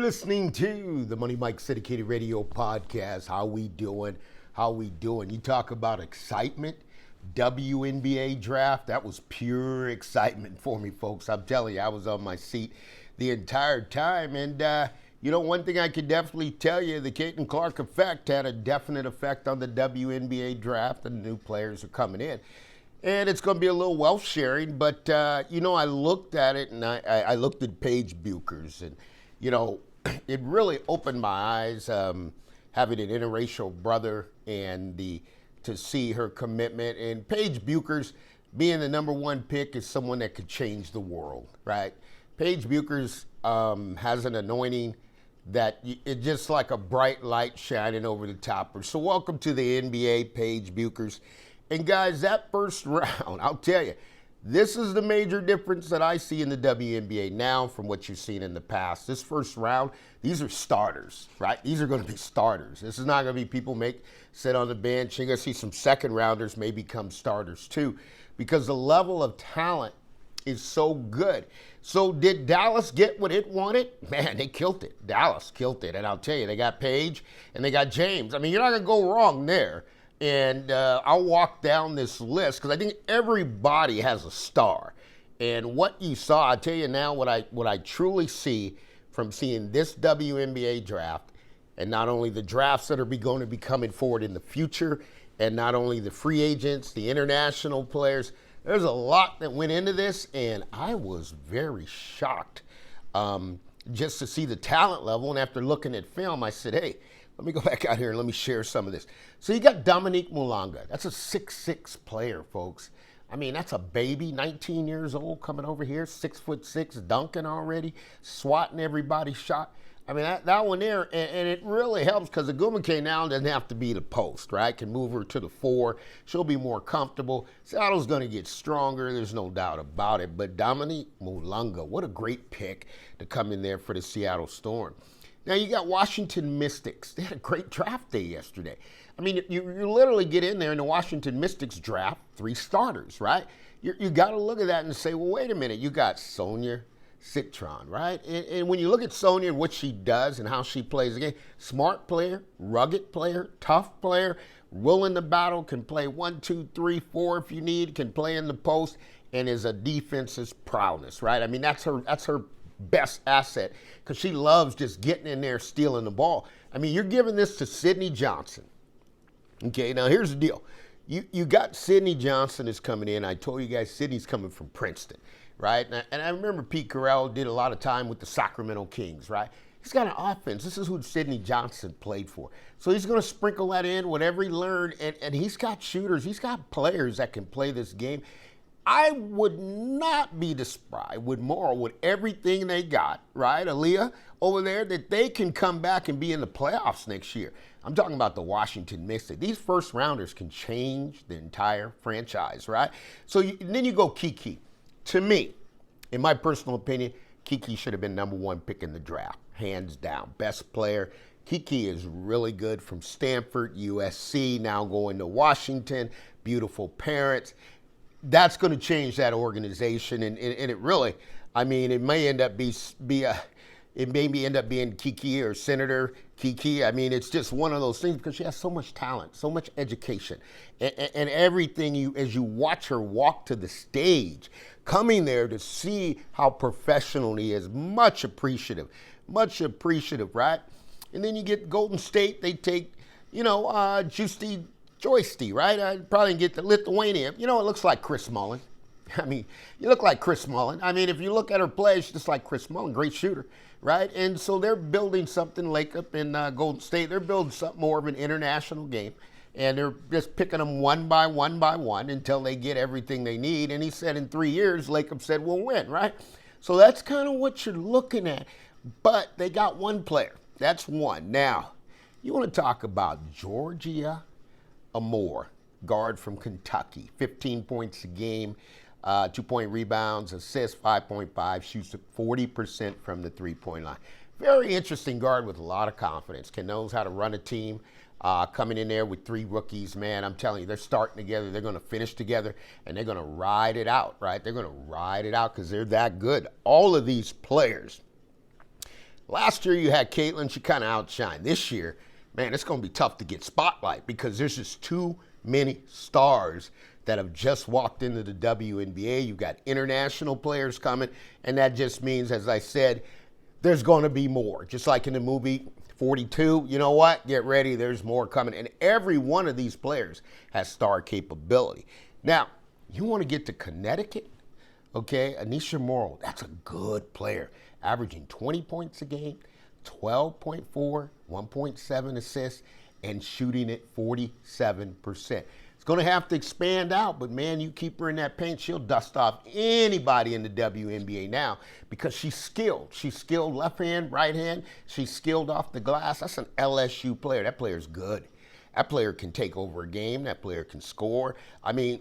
Listening to the Money Mike Syndicated Radio Podcast. How we doing? You talk about excitement. WNBA Draft, that was pure excitement for me, folks. I'm telling you, I was on my seat the entire time. And, one thing I could definitely tell you, the Caitlin Clark effect had a definite effect on the WNBA Draft, and new players are coming in. And it's going to be a little wealth sharing, but, I looked at it, and I looked at Paige Bueckers, and, it really opened my eyes, having an interracial brother and to see her commitment. And Paige Bueckers being the number one pick is someone that could change the world, right? Paige Bueckers has an anointing that it's just like a bright light shining over the top her. So welcome to the NBA, Paige Bueckers. And guys, that first round, I'll tell you, this is the major difference that I see in the WNBA now from what you've seen in the past. This first round, these are starters, right? These are going to be starters. This is not going to be people sit on the bench. You're going to see some second rounders may become starters too, because the level of talent is so good. So did Dallas get what it wanted? Man, they killed it. Dallas killed it. And I'll tell you, they got Paige and they got James. I mean, you're not going to go wrong there. And I'll walk down this list because I think everybody has a star. And what you saw, I'll tell you now what I truly see from seeing this WNBA draft, and not only the drafts that are going to be coming forward in the future, and not only the free agents, the international players. There's a lot that went into this, and I was very shocked just to see the talent level. And after looking at film, I said, hey, let me go back out here and let me share some of this. So you got Dominique Malonga. That's a 6'6" player, folks. I mean, that's a baby, 19 years old, coming over here, 6'6", dunking already, swatting everybody's shot. I mean, that one there, and it really helps because Agumake now doesn't have to be the post, right? Can move her to the 4. She'll be more comfortable. Seattle's going to get stronger. There's no doubt about it. But Dominique Malonga, what a great pick to come in there for the Seattle Storm. Now, you got Washington Mystics. They had a great draft day yesterday. I mean, you literally get in there in the Washington Mystics draft, 3 starters, right? You got to look at that and say, well, wait a minute. You got Sonia Citron, right? And when you look at Sonia and what she does and how she plays the game, smart player, rugged player, tough player, willing to battle, can play 1, 2, 3, 4 if you need, can play in the post, and is a defense's prowess, right? I mean, that's her best asset because she loves just getting in there, stealing the ball. I mean, you're giving this to Sydney Johnson. Okay, now here's the deal. You got Sydney Johnson is coming in. I told you guys Sydney's coming from Princeton, right? And I remember Pete Carroll did a lot of time with the Sacramento Kings, right? He's got an offense. This is who Sydney Johnson played for. So he's going to sprinkle that in, whatever he learned, and he's got shooters. He's got players that can play this game. I would not be surprised with Morrow, with everything they got, right, Aaliyah, over there, that they can come back and be in the playoffs next year. I'm talking about the Washington Mystics. These first rounders can change the entire franchise, right? So then you go Kiki. To me, in my personal opinion, Kiki should have been number 1 pick in the draft, hands down. Best player. Kiki is really good from Stanford, USC, now going to Washington. Beautiful parents. That's going to change that organization, and it really, I mean, it may end up end up being Kiki or Senator Kiki. I mean, it's just one of those things because she has so much talent, so much education, and everything. As you watch her walk to the stage, coming there to see how professional he is, much appreciative, right? And then you get Golden State. They take, Justy Joystick, right? I'd probably get the Lithuanian. It looks like Chris Mullin. I mean, you look like Chris Mullin. I mean, if you look at her play, she's just like Chris Mullin, great shooter, right? And so they're building something like up in Golden State. They're building something more of an international game. And they're just picking them one by one until they get everything they need. And he said in 3 years, Lacob said, we'll win, right? So that's kind of what you're looking at. But they got one player. That's one. Now, you want to talk about Georgia Amore, guard from Kentucky, 15 points a game, 2-point rebounds, assists, 5.5, shoots 40% from the three-point line. Very interesting guard with a lot of confidence, knows how to run a team, coming in there with 3 rookies. Man, I'm telling you, they're starting together, they're going to finish together, and they're going to ride it out, right? They're going to ride it out because they're that good. All of these players Last year you had Caitlin, she kind of outshined. This year, man, it's going to be tough to get spotlight because there's just too many stars that have just walked into the WNBA. You've got international players coming, and that just means, as I said, there's going to be more. Just like in the movie 42, you know what? Get ready, there's more coming. And every one of these players has star capability. Now, you want to get to Connecticut? Okay, Aneesah Morrow, that's a good player, averaging 20 points a game, 12.4, 1.7 assists, and shooting at 47%. It's going to have to expand out, but man, you keep her in that paint, she'll dust off anybody in the WNBA now because she's skilled. She's skilled left hand, right hand. She's skilled off the glass. That's an LSU player. That player's good. That player can take over a game. That player can score. I mean,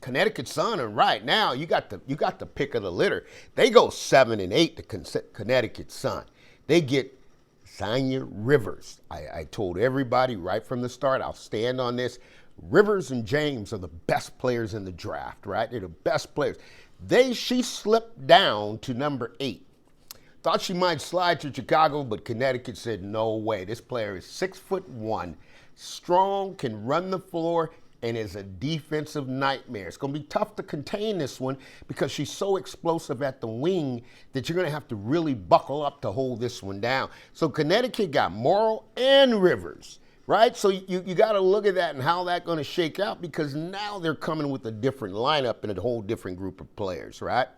Connecticut Sun, and right now you got the pick of the litter. They go 7-8 to Connecticut Sun. They get Zanya Rivers. I told everybody right from the start, I'll stand on this. Rivers and James are the best players in the draft, right? They're the best players. She slipped down to number 8. Thought she might slide to Chicago, but Connecticut said no way. This player is 6'1", strong, can run the floor, and is a defensive nightmare. It's going to be tough to contain this one because she's so explosive at the wing that you're going to have to really buckle up to hold this one down. So Connecticut got Morrow and Rivers, right? So you got to look at that and how that's going to shake out because now they're coming with a different lineup and a whole different group of players, right?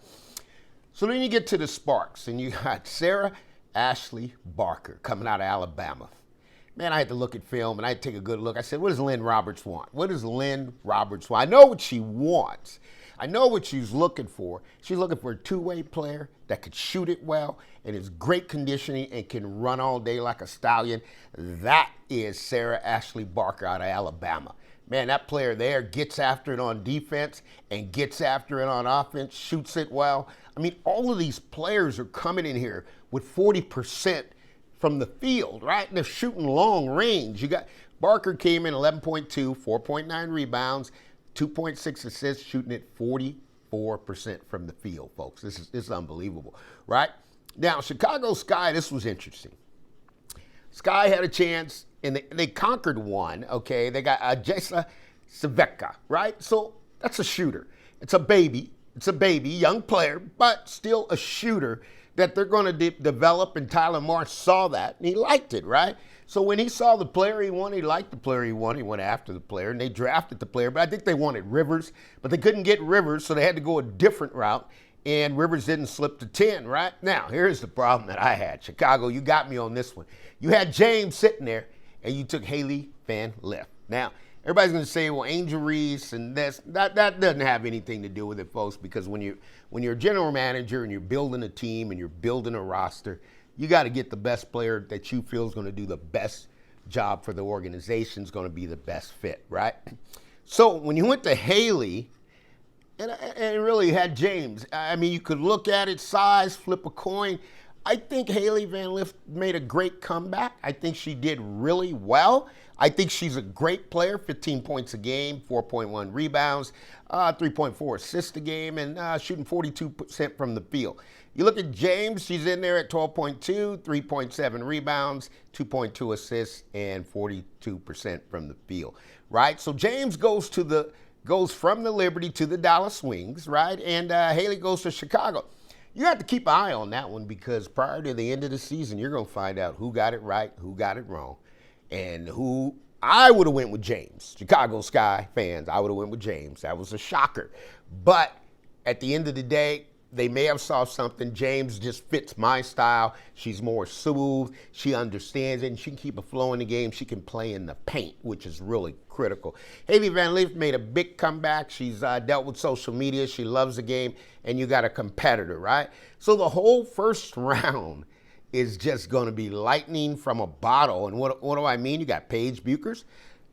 So then you get to the Sparks, and you got Sarah Ashley Barker coming out of Alabama. Man, I had to look at film, and I had to take a good look. I said, what does Lynn Roberts want? What does Lynn Roberts want? I know what she wants. I know what she's looking for. She's looking for a two-way player that could shoot it well and is great conditioning and can run all day like a stallion. That is Sarah Ashley Barker out of Alabama. Man, that player there gets after it on defense and gets after it on offense, shoots it well. I mean, all of these players are coming in here with 40% from the field, right? And they're shooting long range. You got Barker came in 11.2, 4.9 rebounds, 2.6 assists, shooting at 44% from the field, folks. This is unbelievable, right? Now, Chicago Sky, this was interesting. Sky had a chance, and they conquered one, okay? They got Aneesah Morrow, right? So that's a shooter. It's a baby, young player, but still a shooter that they're going to develop, and Tyler Marsh saw that, and he liked it, right? So when he saw the player he wanted, he liked the player he wanted, he went after the player, and they drafted the player, but I think they wanted Rivers, but they couldn't get Rivers, so they had to go a different route, and Rivers didn't slip to 10, right? Now, here's the problem that I had. Chicago, you got me on this one. You had James sitting there, and you took Hailey Van Lith. Now, everybody's going to say, well, Angel Reese and this, that doesn't have anything to do with it, folks, because when you're a general manager and you're building a team and you're building a roster, you got to get the best player that you feel is going to do the best job for the organization, is going to be the best fit, right? So when you went to Hailey, and really had James, I mean, you could look at it, size, flip a coin. I think Hailey Van Lith made a great comeback. I think she did really well. I think she's a great player, 15 points a game, 4.1 rebounds, 3.4 assists a game, and shooting 42% from the field. You look at James, she's in there at 12.2, 3.7 rebounds, 2.2 assists, and 42% from the field, right? So James goes from the Liberty to the Dallas Wings, right? And Hailey goes to Chicago. You have to keep an eye on that one because prior to the end of the season, you're going to find out who got it right, who got it wrong, and who I would have went with James. Chicago Sky fans, I would have went with James. That was a shocker. But at the end of the day, they may have saw something. James just fits my style. She's more smooth. She understands it, and she can keep a flow in the game. She can play in the paint, which is really critical. Hailey Van Lith made a big comeback. She's dealt with social media. She loves the game, and you got a competitor, right? So the whole first round is just going to be lightning from a bottle. And what do I mean? You got Paige Bueckers.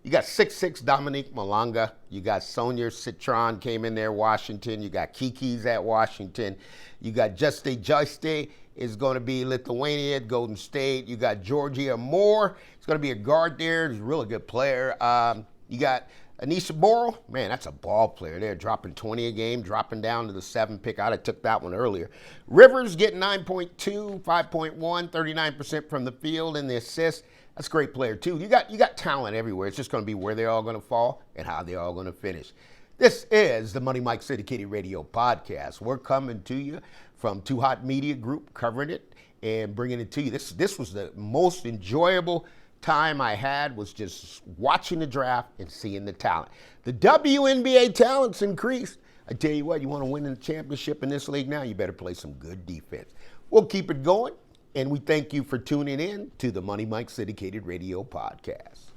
You got 6'6" Dominique Malonga. You got Sonia Citron came in there, Washington. You got Kiki's at Washington. You got Juste is going to be Lithuania at Golden State. You got Georgia Moore. It's going to be a guard there. He's a really good player. You got Aneesah Morrow, man, that's a ball player there, dropping 20 a game, dropping down to the 7 pick. I'd have took that one earlier. Rivers getting 9.2, 5.1, 39% from the field, and the assist. That's a great player, too. You got talent everywhere. It's just going to be where they're all going to fall and how they're all going to finish. This is the Money Mike Syndicated Radio Podcast. We're coming to you from Too Hot Media Group, covering it and bringing it to you. This was the most enjoyable time I had, was just watching the draft and seeing the talent. The WNBA talent's increased. I tell you what, you want to win the championship in this league now, you better play some good defense. We'll keep it going, and we thank you for tuning in to the Money Mike Syndicated Radio Podcast.